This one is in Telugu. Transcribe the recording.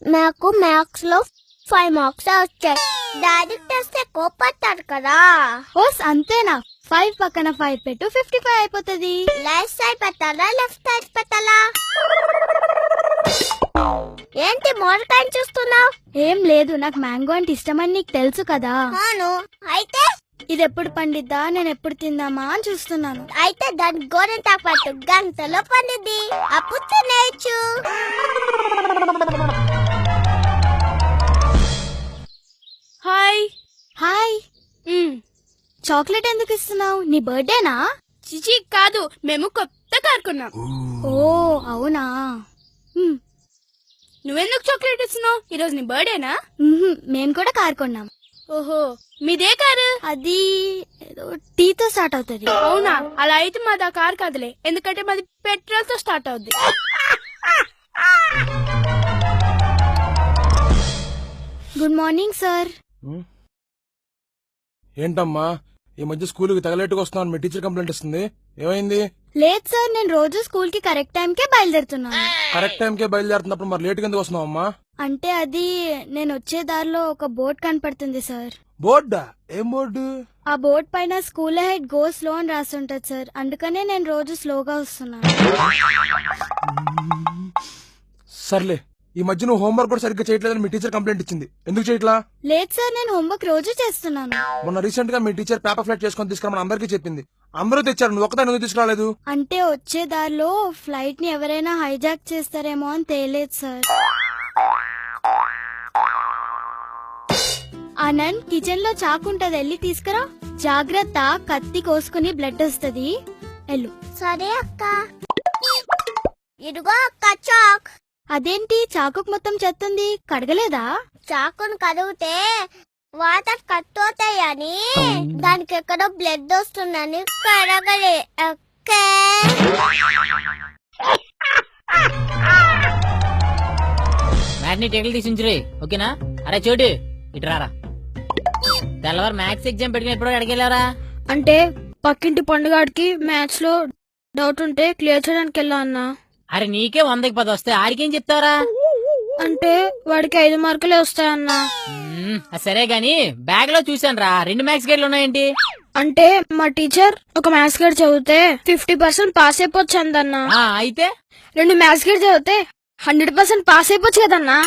నాకు మ్యాథ్స్ లో 5 మార్క్స్ వచ్చాయి. డైరెక్ట్ వస్తే కోపడతారు కదా. ఓస్ అంతేనా? 5 పక్కన 5 పెట్టు 55 అయిపోతుంది. లెఫ్ట్ సైడ్ పెట్టాలా లెఫ్ట్ సైడ్ పెట్టాలా? ఏంటి మోరకాయని చూస్తున్నావు? ఏం లేదు, నాకు మ్యాంగో అంటే ఇష్టమని నీకు తెలుసు కదా. అవును, అయితే ఇది ఎప్పుడు పండిద్దా, నేను ఎప్పుడు తిందామా అని చూస్తున్నాను. అయితే దాని గోరంతా పట్టు, గంటలో పండిద్ది, అప్పుడు తినేయచ్చు. హాయ్. హాయ్, చాక్లెట్ ఎందుకు ఇస్తున్నావు? నీ బర్త్డేనా? చిచి కాదు, మేము కొత్త కార్ కొన్నాం. ఓ అవునా. నువ్వెందుకు చాక్లెట్ ఇస్తున్నావు? ఈ రోజు నీ బర్త్డేనా? మేము కూడా కార్ కొన్నాం. ఓహో, మీదే కారు? అది ఏదో టీతో స్టార్ట్ అవుతుంది. అవునా, అలా అయితే మాది ఆ కార్ కాదులే, ఎందుకంటే మాది పెట్రోల్ తో స్టార్ట్ అవుద్ది. Good morning sir. ఏంటమ్మా ఈ మధ్య స్కూల్కి తగలేట్టుకు వస్తున్నాను, మీ టీచర్ కంప్లైంట్ ఇస్తుంది. ఏమైంది? లేదు సార్, నేను రోజు స్కూల్ కి కరెక్ట్ టైం కే బయలుదేరుతున్నాను. కరెక్ట్ టైం కే బయలుదేరుతున్నప్పుడు మరి లేట్ కింద వస్తున్నావు అమ్మా? అంటే అది నేను వచ్చే దారిలో ఒక బోర్డ్ కనపడుతుంది సార్. బోర్డా? ఏం బోర్డు? ఆ బోర్డ్ పైన స్కూల్ హెడ్ గో స్లో అని రాసి ఉంటది సార్, అందుకనే నేను రోజు స్లోగా వస్తున్నాను. సర్లే, ఈ మధ్య నువ్వు హోంవర్క్ కూడా సరిగ్గా చేయట్లేదని మీ టీచర్ కంప్లైంట్ ఇచ్చింది. ఎందుకు చేయట్లా? లేదు సార్, నేను హోంవర్క్ రోజు చేస్తున్నాను. మొన్న రీసెంట్ గా మీ టీచర్ పేపర్ ఫ్లైట్ చేసుకొని తీసుకురామని అందరికీ చెప్పింది. అందరూ తెచ్చారు, నువ్వు ఒక్కదాన్ని ఎందుకు తీసుకురాలేదు? అంటే వచ్చే దారిలో ఫ్లైట్ ని ఎవరైనా హైజాక్ చేస్తారేమో అని తేలేదు సార్. ఆనంద్, కిచెన్ లో చాకు ఉంటది, వెళ్ళి తీసుకురా. జాగ్రత్త, కత్తి కోసుకుని బ్లడ్ వస్తది. ఎల్లు. సరే అక్క. ఇదిగో అక్క చాక్. అదేంటి చాకుకు మొత్తం చెత్తుంది, కడగలేదా? చాకును కడిగితే వాటర్ కట్ అవుతాయని, దానికి ఎక్కడో బ్లడ్ వస్తుందని కడగలే. ఓకే. మ్యాట్ని టేబుల్ తీసి ఉంచురే, ఓకేనా? అరే చోటు ఇటు రారా. తెల్లవారు మ్యాథ్స్ ఎగ్జామ్ పెట్టుకుని ఎప్పుడో అడిగేలేవరా? అంటే పక్కింటి పండుగాడికి మ్యాథ్స్ లో డౌట్ ఉంటే క్లియర్ చేయడానికి వెళ్ళా అన్నా. అరే నీకే 100కి 10 వస్తాయి, ఆడికేం చెప్తావరా? అంటే వాడికి 5 మార్కులే వస్తాయన్నా. సరే గాని బ్యాగ్ లో చూసాను రా, 2 మ్యాథ్స్ గైడ్లు ఉన్నాయేంటి? అంటే మా టీచర్ ఒక మ్యాథ్స్ గైడ్ చదివితే 50% పాస్ అయిపోవచ్చు అందన్నా. అయితే 2 మ్యాథ్స్ గైడ్ చదివితే 100% పాస్ అయిపోవచ్చు కదన్నా.